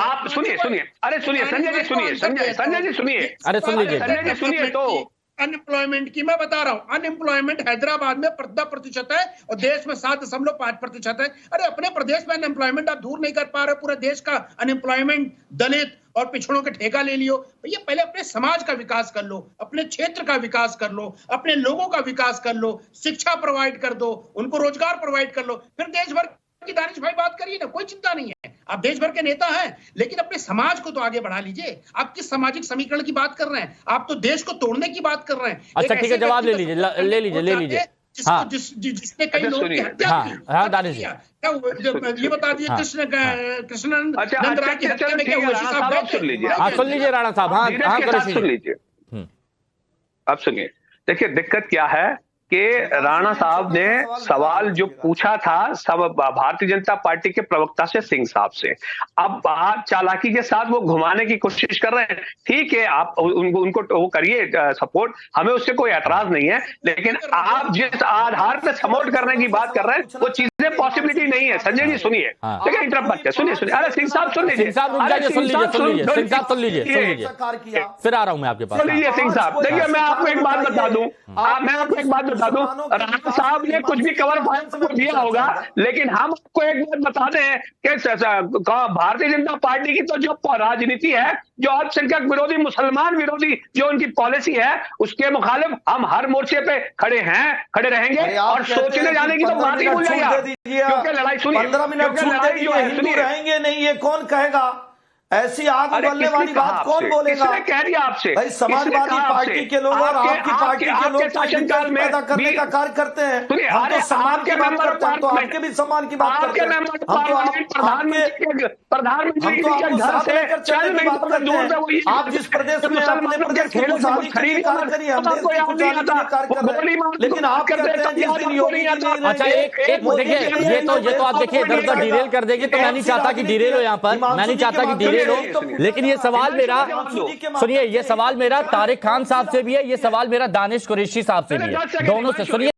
आप सुनिए, अरे सुनिए संजय जी, सुनिए संजय जी सुनिए, अरे सुन लीजिए संजय जी सुनिए। तो अनएम्प्लॉयमेंट की मैं बता रहा हूं, अनएम्प्लॉयमेंट हैदराबाद में 10% है और देश में 7.5% है। अरे अपने प्रदेश में अनएम्प्लॉयमेंट आप दूर नहीं कर पा रहे, पूरे देश का अनएम्प्लॉयमेंट दलित और पिछड़ों के ठेका ले लियो। भैया पहले अपने समाज का विकास कर लो, अपने क्षेत्र का विकास कर लो, अपने लोगों का विकास कर लो, शिक्षा प्रोवाइड कर दो, उनको रोजगार प्रोवाइड कर लो, फिर देश भर की दानिश भाई बात करिए ना, कोई चिंता नहीं है, आप देश भर के नेता हैं, लेकिन अपने समाज को तो आगे बढ़ा लीजिए। आप किस सामाजिक समीकरण की बात कर रहे हैं? आप तो देश को तोड़ने की बात कर रहे हैं। अच्छा ठीक है, जवाब ले लीजिए। हाँ जिसने कई लोगों की हत्या की। हाँ दानिश जी, ये बता दीजिए कृष्णानंद राय की हत्या में क्या हुआ? सुन लीजिए राणा साहब, हाँ सुन लीजिए, आप सुनिए। देखिए दिक्कत क्या है कि राणा साहब ने सवाल जो पूछा था सब भारतीय जनता पार्टी के प्रवक्ता से, सिंह साहब से, अब आप चालाकी के साथ वो घुमाने की कोशिश कर रहे हैं। ठीक है, आप उनको वो करिए सपोर्ट, हमें उससे कोई एतराज नहीं है, लेकिन आप जिस आधार पर सपोर्ट करने की बात कर रहे हैं वो चीजें इसलिए पॉसिबिलिटी नहीं है। संजय जी सुनिए, देखिए इंटरप्ट मत करिए, सुनिए अरे सिंह साहब सुन लीजिए, सिंह साहब रुक जाइए, सुन लीजिए सिंह साहब सुन लीजिए फिर आ रहा हूं मैं आपके पास। सुन लीजिए सिंह साहब, देखिए मैं आपको एक बात बता दूं, राणा साहब ने कुछ भी कवर फायर दिया होगा, लेकिन हम आपको एक बात बता दें कि भारतीय जनता पार्टी की तो जो राजनीति है, जो अल्पसंख्यक विरोधी, मुसलमान विरोधी जो उनकी पॉलिसी है, उसके मुखालिफ हम हर मोर्चे पे खड़े हैं, खड़े रहेंगे। और सोचने जाने की तो बात ही भूल जाइए, क्योंकि लड़ाई सुनिए, 15 मिनट छूट दे दीजिए, हिंदू रहेंगे नहीं, ये कौन कहेगा? ऐसी आग उगलने वाली बात कौन बोलेगा? कह दिया आपसे, भाई समाजवादी पार्टी के लोग और आपकी पार्टी के लोग शासनकाल में पैदा करने का कार्य करते हैं। हम तो सम्मान की बात करते हैं, तो आपके भी सम्मान की बात करते हैं। हम तो प्रधानमंत्री के घर से चल की बात करते हैं। आप जिस प्रदेश में अपने प्रदेश की खुशहाली के लिए कार्य करिए, हम देश की खुशहाली के लिए कार्य कर रहे हैं, लेकिन आप कहते हैं जिस दिन योगी अच्छा एक देखिए, ये तो आप देखिए इधर उधर डिरेल कर देंगे, तो मैं नहीं चाहता कि डिरेल हो यहाँ पर, मैं नहीं चाहता कि डिरेल हो, लेकिन ये सवाल मेरा सुनिए, ये सवाल मेरा तारिक खान साहब से भी है, ये सवाल मेरा दानिश कुरैशी साहब से भी है, दोनों से। सुनिए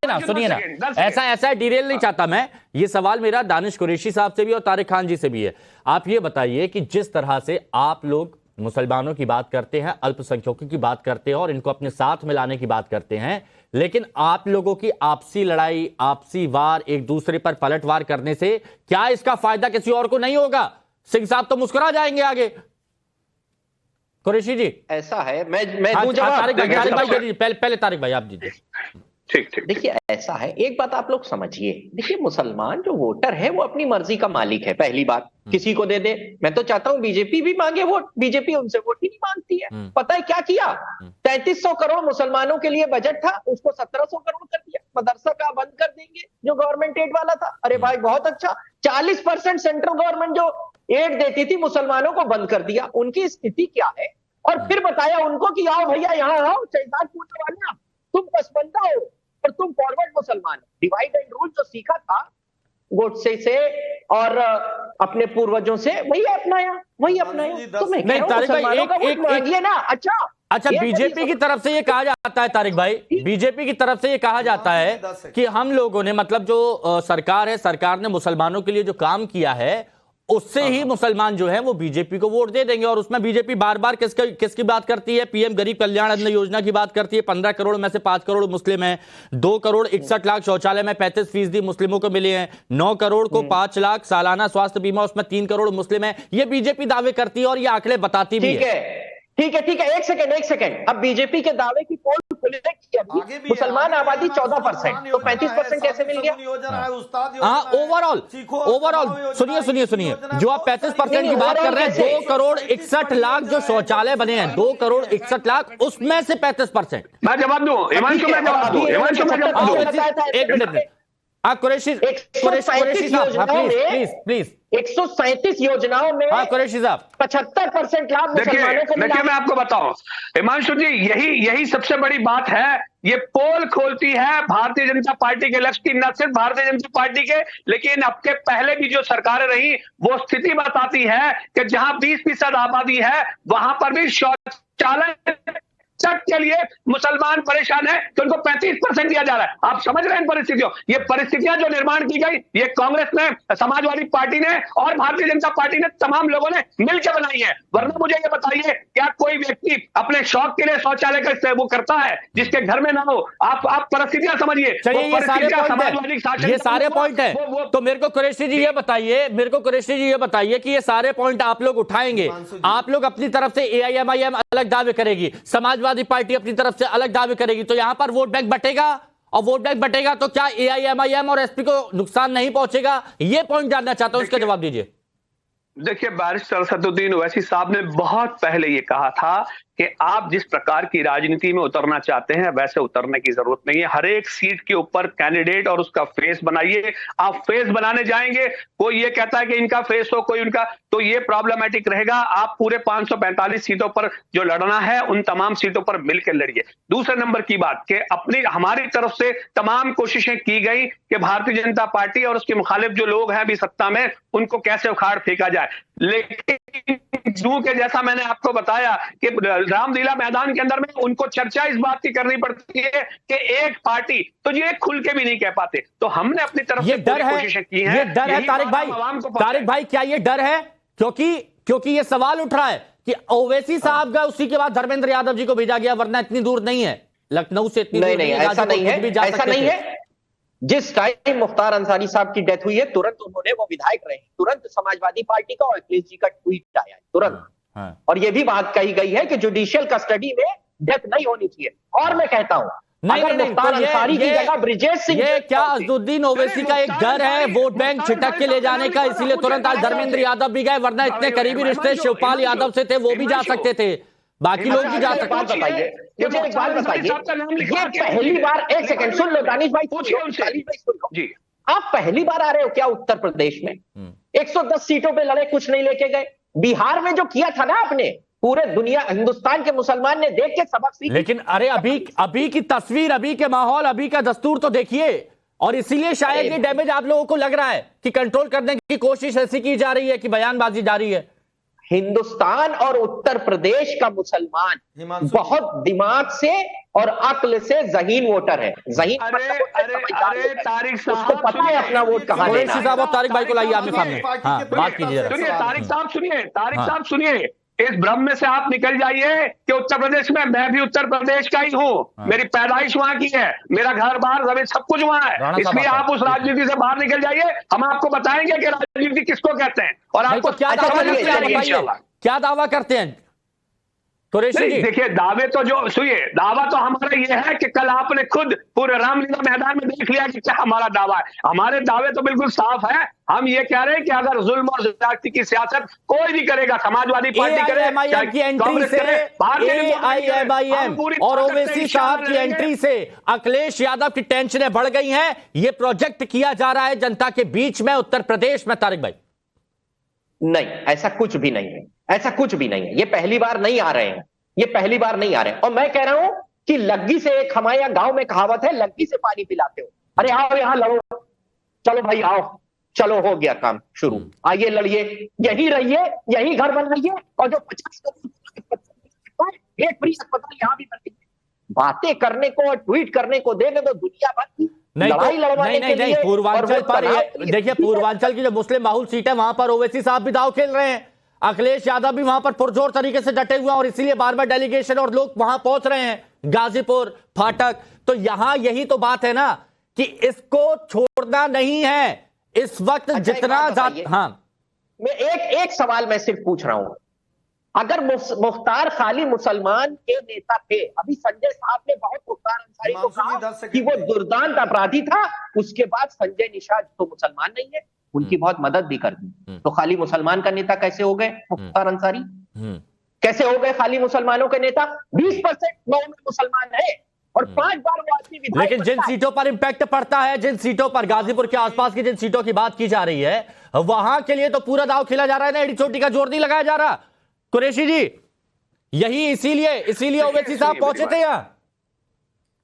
ना ऐसा डिरेल नहीं चाहता मैं, ये सवाल मेरा दानिश कुरैशी साहब से भी और तारिक खान जी से भी है। आप ये बताइए कि जिस तरह से आप लोग मुसलमानों की बात करते हैं, अल्पसंख्यकों की बात करते हैं और इनको अपने साथ मिलाने की बात करते हैं, लेकिन आप लोगों की आपसी लड़ाई, आपसी वार, एक दूसरे पर पलटवार करने से क्या इसका फायदा किसी और को नहीं होगा? सिंह साहब तो मुस्कुरा जाएंगे आगे। कुरैशी जी ऐसा है, मैं दूं जवाब। तारिक भाई पहले तारिक भाई आप दीजिए। ठीक। देखिए ऐसा है, एक बात आप लोग समझिए, देखिए मुसलमान जो वोटर है वो अपनी मर्जी का मालिक है, पहली बात, किसी को दे दे। मैं तो चाहता हूं बीजेपी भी मांगे वोट, बीजेपी उनसे वोट ही नहीं मांगती है। पता है क्या किया? 3300 करोड़ मुसलमानों के लिए बजट था, उसको 1700 करोड़ कर दिया। मदरसा का बंद कर देंगे जो गवर्नमेंट एड वाला था, अरे भाई बहुत अच्छा। 40% सेंट्रल गवर्नमेंट जो एड देती थी मुसलमानों को बंद कर दिया। उनकी स्थिति क्या है? और फिर बताया उनको कि आओ भैया यहाँ आओ, शहजाद पूछने वाले तुम पसमंदा हो और तुम फॉरवर्ड मुसलमान। डिवाइड एंड रूल जो सीखा था गोडसे से और अपने पूर्वजों से, वही अपनाया। तो मैं नहीं तारिक भाई एक ना अच्छा बीजेपी की तरफ से ये कहा जाता है, तारिक भाई बीजेपी की तरफ से ये कहा जाता है कि हम लोगों ने, मतलब जो सरकार है, सरकार ने मुसलमानों के लिए जो काम किया है उससे ही मुसलमान जो है वो बीजेपी को वोट दे देंगे। और उसमें बीजेपी बार बार किसकी बात करती है? पीएम गरीब कल्याण अन्न योजना की बात करती है। 15 करोड़ में से 5 करोड़ मुस्लिम हैं, 2 करोड़ 61 लाख शौचालय में 35% मुस्लिमों को मिले हैं, 9 करोड़ को 5 लाख सालाना स्वास्थ्य बीमा, उसमें 3 करोड़ मुस्लिम है। ये बीजेपी दावे करती है और ये आंकड़े बताती भी है। ठीक है, एक सेकंड। अब बीजेपी के दावे की पोल खुले कि अभी मुसलमान आबादी 14%, तो 35% कैसे मिल गया? ओवरऑल सुनिए, जो आप 35% की बात कर रहे हैं, 2 करोड़ 61 लाख जो शौचालय बने हैं, 2 करोड़ 61 लाख, उसमें से 35%। मैं जवाब दूं, हिमांशु मैं जवाब दूं। एक मिनट कुरैशी साहब प्लीज 137 योजनाओं में कुरैशी साहब 75% लाभ मुसलमानों को मिला। देखिए मैं आपको बताऊं हिमांशु जी, यही सबसे बड़ी बात है। ये पोल खोलती है भारतीय जनता पार्टी के लक्ष्य की, न सिर्फ भारतीय जनता पार्टी के, लेकिन अब के पहले भी जो सरकारें रही वो स्थिति बताती है कि जहां 20% आबादी है वहां पर भी शौचालय के लिए मुसलमान परेशान है, तो उनको 35% दिया जा रहा है। आप समझ रहे हैं इन परिस्थितियों? ये परिस्थितियां जो निर्माण की गई, ये कांग्रेस ने, समाजवादी पार्टी ने और भारतीय जनता पार्टी ने, तमाम लोगों ने मिलकर बनाई है। वरना मुझे ये बताइए, क्या कोई व्यक्ति अपने शौक के लिए शौचालय का वो करता है जिसके घर में ना हो? आप परिस्थितियां समझिए। ये सारे पॉइंट है। तो मेरे को कुरैशी जी ये बताइए कि ये सारे पॉइंट आप लोग उठाएंगे, आप लोग अपनी तरफ से AIMIM अलग दावे करेगी, समाजवादी पार्टी अपनी तरफ से अलग दावे करेगी, तो यहां पर वोट बैंक बटेगा, और वोट बैंक बटेगा तो क्या AIMIM और SP को नुकसान नहीं पहुंचेगा? ये पॉइंट जानना चाहता हूं, उसका जवाब दीजिए। देखिए बैरिस्टर असदुद्दीन ओवैसी साहब ने बहुत पहले ये कहा था कि आप जिस प्रकार की राजनीति में उतरना चाहते हैं वैसे उतरने की जरूरत नहीं है। हर एक सीट के ऊपर कैंडिडेट और उसका फेस बनाइए। आप फेस बनाने जाएंगे, कोई ये कहता है कि इनका फेस हो, कोई उनका, तो ये प्रॉब्लमेटिक रहेगा। आप पूरे 545 सीटों पर जो लड़ना है उन तमाम सीटों पर मिलकर लड़िए। दूसरे नंबर की बात कि हमारी तरफ से तमाम कोशिशें की गई कि भारतीय जनता पार्टी और उसके मुखालिफ जो लोग हैं अभी सत्ता में, उनको कैसे उखाड़ फेंका जाए। लेकिन जू के जैसा मैंने आपको बताया कि रामलीला मैदान के अंदर में उनको चर्चा इस बात की करनी पड़ती है कि एक पार्टी तो ये खुल के भी नहीं कह पाते। तो हमने अपनी तरफ ये से डर है, कोशिशें की हैं। ये डर है तारिक भाई, क्या ये डर है? क्योंकि ये सवाल उठ रहा है कि ओवैसी साहब का उसी के बाद धर्मेंद्र यादव जी को भेजा गया, वरना इतनी दूर नहीं है, लखनऊ से इतनी दूर नहीं, ऐसा नहीं है, ऐसा नहीं है। जिस टाइम मुख्तार अंसारी साहब की डेथ हुई है, तुरंत उन्होंने, वो विधायक रहे, तुरंत समाजवादी पार्टी का और अखिलेश जी का ट्वीट आया तुरंत। और ये भी बात कही गई है कि जुडिशियल कस्टडी में डेथ नहीं होनी चाहिए। और मैं कहता हूं, अगर मुख्तार अंसारी की जगह ब्रिजेश सिंह, ये क्या अजदुद्दीन ओवैसी का एक डर है वोट बैंक छिटक के ले जाने का, इसीलिए तुरंत आज धर्मेंद्र यादव भी गए, वरना इतने करीबी रिश्ते शिवपाल यादव से थे, वो भी जा सकते थे, बाकी लोग भी जा सकते। बताइए मुझे एक बात बताइए, ये पहली बार, एक सेकंड सुन लो दानिश भाई, जी आप पहली बार आ रहे हो क्या उत्तर प्रदेश में? 110 सीटों पे लड़े, कुछ नहीं लेके गए। बिहार में जो किया था ना आपने, पूरे दुनिया, हिंदुस्तान के मुसलमान ने देख के सबक सीखा। लेकिन अरे अभी की तस्वीर, अभी के माहौल, अभी का दस्तूर तो देखिए, और इसीलिए शायद ये डैमेज आप लोगों को लग रहा है कि कंट्रोल करने की कोशिश ऐसी की जा रही है कि बयानबाजी जारी है। हिंदुस्तान और उत्तर प्रदेश का मुसलमान बहुत दिमाग से और अक्ल से ज़हीन वोटर है। ज़हीन अरे तारिक साहब, उसको पता है अपना वोट कहां देना है। साहब और तारिक भाई को लाइए आपके सामने, हाँ, बात कीजिए। सुनिए तारिक साहब सुनिए, इस भ्रम में से आप निकल जाइए कि उत्तर प्रदेश में, मैं भी उत्तर प्रदेश का ही हूँ, मेरी पैदाइश वहां की है, मेरा घर बार जमीन सब कुछ वहां है, इसलिए आप उस राजनीति से बाहर निकल जाइए। हम आपको बताएंगे कि राजनीति किसको कहते हैं और आपको क्या दावा करते हैं कुरैशी जी? देखिए, दावे तो जो, सुनिए, दावा तो हमारा ये है कि कल आपने खुद पूरे रामलीला मैदान में देख लिया कि क्या हमारा दावा है। हमारे दावे तो बिल्कुल साफ है। हम ये कह रहे हैं कि अगर जुल्म और ज्यादती की सियासत कोई भी करेगा, समाजवादी पार्टी करे, AIMIM की एंट्री से, AIMIM और ओवैसी साहब की एंट्री से अखिलेश यादव की टेंशनें बढ़ गई हैं। ये प्रोजेक्ट किया जा रहा है जनता के बीच में उत्तर प्रदेश में। तारिक भाई, नहीं, ऐसा कुछ भी नहीं है, ऐसा कुछ भी नहीं है। ये पहली बार नहीं आ रहे हैं, ये पहली बार नहीं आ रहे हैं। और मैं कह रहा हूं कि लग्गी से, एक हमारे यहाँ गांव में कहावत है, लग्गी से पानी पिलाते हो। अरे आओ यहां लड़ो, चलो भाई आओ, चलो हो गया काम शुरू, आइए लड़िए, यही रहिए, यही घर बनाइए, और जो 50 एक फ्री अस्पताल यहां भी बन, बातें करने को और ट्वीट करने को देने तो दुनिया भर की लड़ाई लड़वाने के लिए। पूर्वांचल पर देखिए, पूर्वांचल की जो मुस्लिम बाहुल सीट है वहां पर ओवैसी साहब भी दाव खेल रहे हैं, अखिलेश यादव भी वहां पर पुरजोर तरीके से डटे हुए हैं, और इसीलिए बार बार डेलीगेशन और लोग वहां पहुंच रहे हैं, गाजीपुर, फाटक। तो यहां यही तो बात है ना कि इसको छोड़ना नहीं है इस वक्त। जितना ज्यादा, हाँ, मैं एक सवाल मैं सिर्फ पूछ रहा हूं, अगर मुख्तार खाली मुसलमान के नेता थे, अभी संजय साहब ने बहुत मुख्तार अंसारी को कहा कि वो दुर्दांत अपराधी था, उसके बाद संजय निषाद तो मुसलमान नहीं है, उनकी बहुत मदद भी कर दी, तो खाली मुसलमान का नेता कैसे हो गए मुख्तार अंसारी? कैसे हो गए खाली मुसलमानों के नेता? 20% गांव में मुसलमान है और 5 बार वो आदमी विधायक। लेकिन जिन सीटों पर इंपैक्ट पड़ता है, जिन सीटों पर, गाजीपुर के आसपास की जिन सीटों की बात की जा रही है, वहां के लिए तो पूरा दाव खेला जा रहा है ना, एड़ी चोटी का जोर नहीं लगाया जा रहा। कुरैशी जी, यही इसीलिए ओवैसी साहब पहुंचे थे यहां।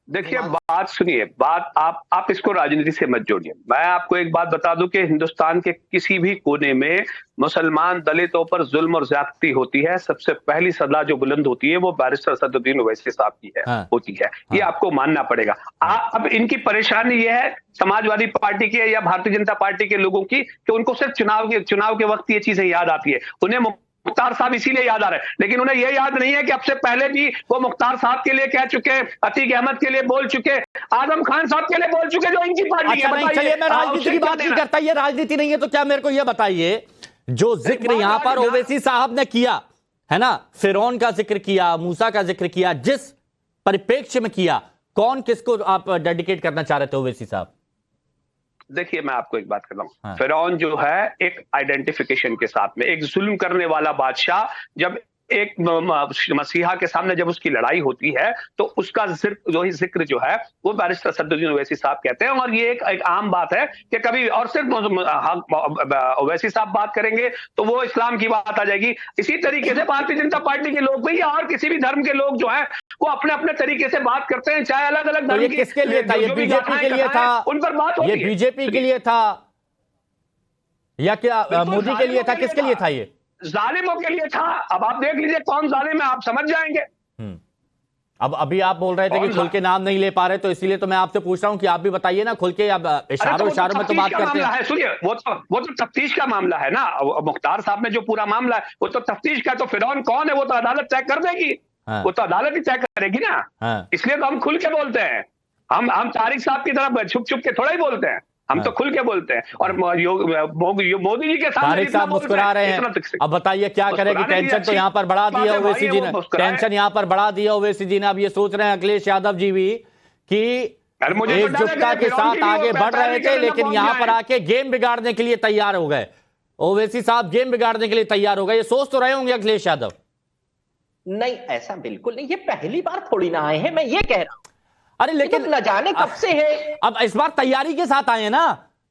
देखिए, बात सुनिए, बात आप इसको राजनीति से मत जोड़िए। मैं आपको एक बात बता दूं कि हिंदुस्तान के किसी भी कोने में मुसलमान दलितों पर जुल्म और ज्यादती होती है, सबसे पहली सदा जो बुलंद होती है वो बैरिस्टर असदुद्दीन ओवैसी साहब की है, होती है। ये आपको मानना पड़ेगा। अब इनकी परेशानी ये है समाजवादी पार्टी की या भारतीय जनता पार्टी के लोगों की कि उनको सिर्फ चुनाव के वक्त ये चीजें याद आती है। उन्हें मुख्तार साहब इसीलिए याद आ रहे हैं, लेकिन उन्हें यह याद नहीं है कि अब से पहले भी वो मुख्तार साहब के लिए कह चुके, अतीक अहमद के लिए बोल चुके, आजम खान साहब के लिए बोल चुके, जो इनकी पार्टी है। चलिए, मैं राजनीति की बात नहीं करता, ये राजनीति नहीं है तो क्या, मेरे को ये बताइए, जो जिक्र यहां पर ओवैसी साहब ने किया है ना, फिरौन का जिक्र किया, मूसा का जिक्र किया, जिस परिप्रेक्ष्य में किया, कौन किसको आप डेडिकेट करना चाह रहे थे ओवैसी साहब? देखिए, मैं आपको एक बात कर रहा हूं, फिरौन जो है एक आइडेंटिफिकेशन के साथ में, एक जुल्म करने वाला बादशाह, जब एक मसीहा के सामने जब उसकी लड़ाई होती है तो उसका जिक्र जो है वो बैरिस्टर असदुद्दीन ओवैसी साहब कहते हैं। और ये एक आम बात है कि कभी, और सिर्फ ओवैसी साहब बात करेंगे तो वो इस्लाम की बात आ जाएगी। इसी तरीके से भारतीय जनता पार्टी के लोग भी या और किसी भी धर्म के लोग जो है वो अपने अपने तरीके से बात करते हैं, चाहे अलग अलग धर्म की। किसके लिए था? ये बीजेपी के लिए था, उन पर बात ये बीजेपी के लिए था या क्या मोदी के लिए था? किसके लिए था ये? जालिमों के लिए था। अब आप देख लीजिए कौन जालिम है, आप समझ जाएंगे। अब अभी आप बोल रहे थे कि खुल के नाम नहीं ले पा रहे, तो इसीलिए तो मैं आपसे पूछ रहा हूं कि आप भी बताइए ना खुल के। अब इशारों में तो बात करते हैं। सुनिए, वो तो तफ्तीश का मामला है ना। मुख्तार साहब में जो पूरा मामला है वो तो तफ्तीश का, तो फिरौन कौन है वो तो अदालत तय कर देगी। वो तो अदालत ही तय करेगी ना। इसलिए तो हम खुल के बोलते हैं। हम तारिक साहब की तरफ छुप छुप के थोड़ा ही बोलते हैं, हम तो खुल के बोलते हैं। और मोदी जी के सामने तारिक साहब मुस्कुरा रहे हैं। अब बताइए क्या करें कि टेंशन तो यहाँ पर बढ़ा दिया ओवैसी जी ने, टेंशन यहाँ पर बढ़ा दिया ओवैसी जी ने। अब ये सोच रहे हैं अखिलेश यादव जी भी कि एकजुटता के साथ आगे बढ़ रहे थे, लेकिन यहाँ पर आके गेम बिगाड़ने के लिए तैयार हो गए। ओवैसी साहब गेम बिगाड़ने के लिए तैयार हो गए, ये सोच तो रहे होंगे अखिलेश यादव। नहीं, ऐसा बिल्कुल नहीं। ये पहली बार थोड़ी ना आए हैं, मैं ये कह रहा हूं। अरे लेकिन न जाने कब से है। अब इस बार तैयारी के साथ आए ना,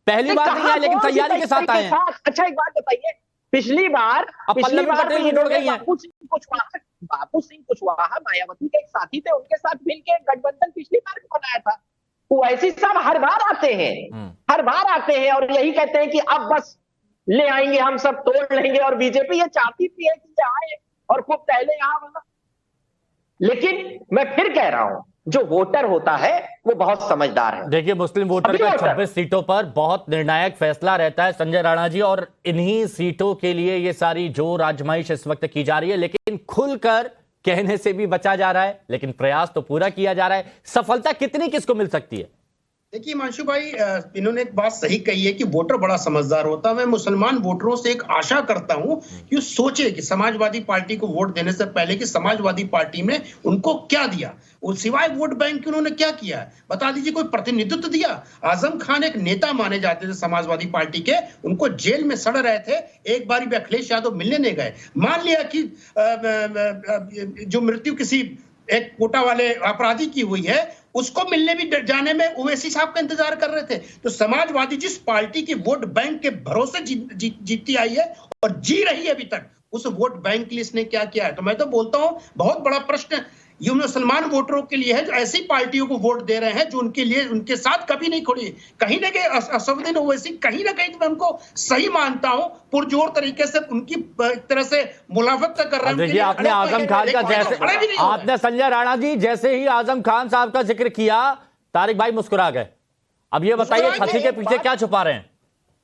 पहली बार नहीं आए लेकिन तैयारी के साथ आए हैं। अच्छा एक बात बताइए, पिछली बार बापू सिंह कुशवाहा मायावती के एक साथी थे, उनके साथ मिलकर गठबंधन पिछली बार भी बनाया था। ओवैसी साहब हर बार आते हैं और यही कहते हैं कि अब बस ले आएंगे, हम सब तोड़ लेंगे। और बीजेपी ये चाहती भी है कि आए और खूब पहले यहां। लेकिन मैं फिर कह रहा हूं, जो वोटर होता है वो बहुत समझदार है। देखिए, मुस्लिम वोटर का 26 सीटों पर बहुत निर्णायक फैसला रहता है संजय राणा जी, और इन्हीं सीटों के लिए ये सारी जोर आजमाइश इस वक्त की जा रही है। लेकिन खुलकर कहने से भी बचा जा रहा है, लेकिन प्रयास तो पूरा किया जा रहा है। सफलता कितनी किसको मिल सकती है? देखिए हिमांशु भाई, इन्होंने एक बात सही कही है कि वोटर बड़ा समझदार होता है। मैं मुसलमान वोटरों से एक आशा करता हूं कि वो सोचे कि समाजवादी पार्टी को वोट देने से पहले कि समाजवादी पार्टी में उनको क्या दिया, और सिवाय वोट बैंक के उन्होंने क्या किया है बता दीजिए। कोई प्रतिनिधित्व दिया? आजम खान एक नेता माने जाते थे समाजवादी पार्टी के, उनको जेल में सड़ रहे थे, एक बार भी अखिलेश यादव मिलने नहीं गए। मान लिया कि जो मृत्यु किसी एक कोटा वाले अपराधी की हुई है, उसको मिलने भी जाने में ओवैसी साहब का इंतजार कर रहे थे। तो समाजवादी जिस पार्टी की वोट बैंक के भरोसे जीतती आई है और जी रही है अभी तक, उस वोट बैंक के लिए इसने क्या किया है? तो मैं तो बोलता हूं बहुत बड़ा प्रश्न ये मुसलमान वोटरों के लिए है, जो ऐसी पार्टियों को वोट दे रहे हैं जो उनके लिए उनके साथ कभी नहीं खड़ी। कहीं ना कहीं असदुद्दीन ओवैसी कहीं ना कहीं तो मैं उनको सही मानता हूं, पुरजोर तरीके से उनकी एक तरह से मुलाफत कर रहे हैं। देखिए, आपने आजम खान का जैसे आपने संजय राणा जी जैसे ही आजम खान साहब का जिक्र किया, तारिक भाई मुस्कुरा गए। अब ये बताइए हंसी के पीछे क्या छुपा रहे हैं?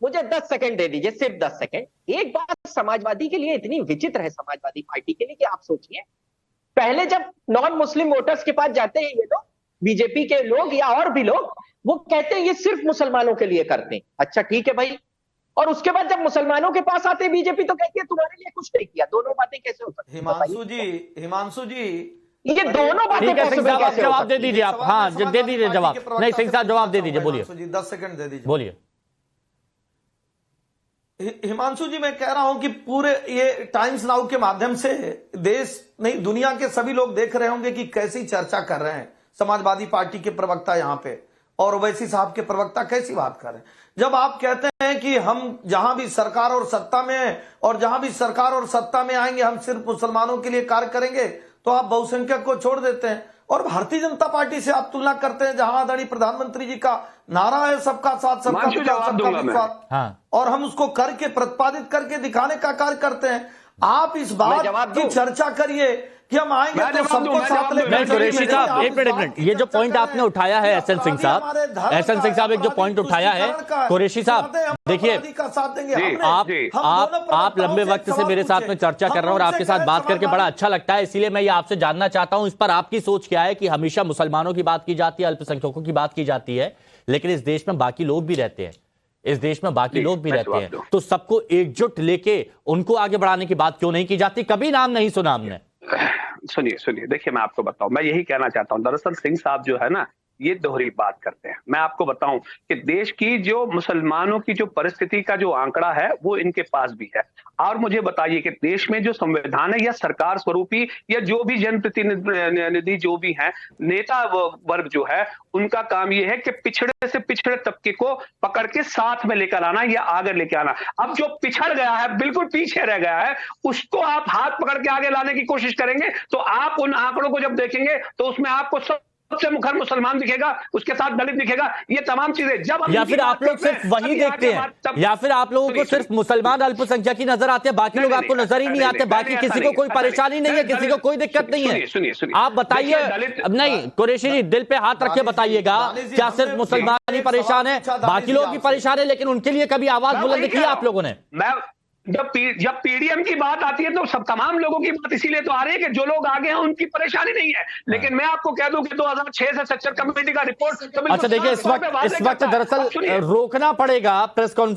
मुझे 10 सेकंड दे दीजिए, सिर्फ 10 सेकंड। एक बात समाजवादी के लिए इतनी विचित्र है, समाजवादी पार्टी के लिए, कि आप सोचिए पहले जब नॉन मुस्लिम वोटर्स के पास जाते हैं ये लोग, बीजेपी के लोग या और भी लोग, वो कहते हैं ये सिर्फ मुसलमानों के लिए करते हैं। अच्छा ठीक है भाई, और उसके बाद जब मुसलमानों के पास आते हैं बीजेपी तो कहती है तुम्हारे लिए कुछ नहीं किया। दोनों बातें कैसे हो सकती है? हिमांशु जी ये दोनों बातें कैसे? जवाब दे दीजिए आप। हाँ दे दीजिए जवाब। नहीं सिंह साहब जवाब दे दीजिए, बोलिए। 10 सेकंड दे दीजिए, बोलिए। हिमांशु जी, मैं कह रहा हूं कि पूरे ये टाइम्स नाउ के माध्यम से देश नहीं दुनिया के सभी लोग देख रहे होंगे कि कैसी चर्चा कर रहे हैं समाजवादी पार्टी के प्रवक्ता यहां पे, और ओवैसी साहब के प्रवक्ता कैसी बात कर रहे हैं। जब आप कहते हैं कि हम जहां भी सरकार और सत्ता में हैं और जहां भी सरकार और सत्ता में आएंगे हम सिर्फ मुसलमानों के लिए कार्य करेंगे, तो आप बहुसंख्यक को छोड़ देते हैं। और भारतीय जनता पार्टी से आप तुलना करते हैं जहां आदरणीय प्रधानमंत्री जी का नारा है सबका साथ सबका विकास, हाँ। और हम उसको करके प्रतिपादित करके दिखाने का कार्य करते हैं। आप इस बात की चर्चा करिए कि हम आएंगे तो सबको साथ लेकर। कुरैशी साहब एक मिनट, ये जो पॉइंट आपने उठाया है एसएन सिंह साहब एक जो पॉइंट उठाया है, कुरैशी साहब देखिए, आप लंबे वक्त से मेरे साथ में चर्चा कर रहे हैं और आपके साथ बात करके बड़ा अच्छा लगता है, इसीलिए मैं ये आपसे जानना चाहता हूं इस पर आपकी सोच क्या है कि हमेशा मुसलमानों की बात की जाती है, अल्पसंख्यकों की बात की जाती है, लेकिन इस देश में बाकी लोग भी रहते हैं, तो सबको एकजुट लेके उनको आगे बढ़ाने की बात क्यों नहीं की जाती? कभी नाम नहीं सुना हमने। सुनिए, देखिए मैं आपको बताऊं, मैं यही कहना चाहता हूं। दरअसल सिंह साहब जो है ना, ये दोहरी बात करते हैं। मैं आपको बताऊं कि देश की जो मुसलमानों की जो परिस्थिति का जो आंकड़ा है वो इनके पास भी है। और मुझे बताइए कि देश में जो संविधान है या सरकार स्वरूपी या जो भी जनप्रतिनिधि जो भी हैं, नेता वर्ग जो है, उनका काम ये है कि पिछड़े से पिछड़े तबके को पकड़ के साथ में लेकर आना या आगे लेकर आना। अब जो पिछड़ गया है, बिल्कुल पीछे रह गया है, उसको आप हाथ पकड़ के आगे लाने की कोशिश करेंगे तो आप उन आंकड़ों को जब देखेंगे तो उसमें आपको सबसे मुखर मुसलमान दिखेगा, उसके साथ दलित दिखेगा, ये तमाम चीजें जब या फिर आप लोग सिर्फ वही देखते हैं, या फिर आप लोगों को सिर्फ मुसलमान अल्पसंख्यक ही नजर आते हैं, बाकी लोग आपको नजर ही नहीं आते, बाकी किसी को कोई परेशानी नहीं है, किसी को कोई दिक्कत नहीं है। आप बताइए, नहीं कुरैशी जी दिल पे हाथ रख के बताइएगा, क्या सिर्फ मुसलमान ही परेशान है, बाकी लोग भी परेशान है, लेकिन उनके लिए कभी आवाज बुलंद की आप लोगों ने? जब पीडीएम की बात आती है तो सब तमाम लोगों की बात इसीलिए तो आ रही है कि जो लोग आगे हैं उनकी परेशानी नहीं है, लेकिन मैं आपको कह दूं कि 2006 से सेक्टर कमेटी का रिपोर्ट। अच्छा देखिए, इस वक्त दरअसल रोकना पड़ेगा प्रेस कॉन्फ्रेंस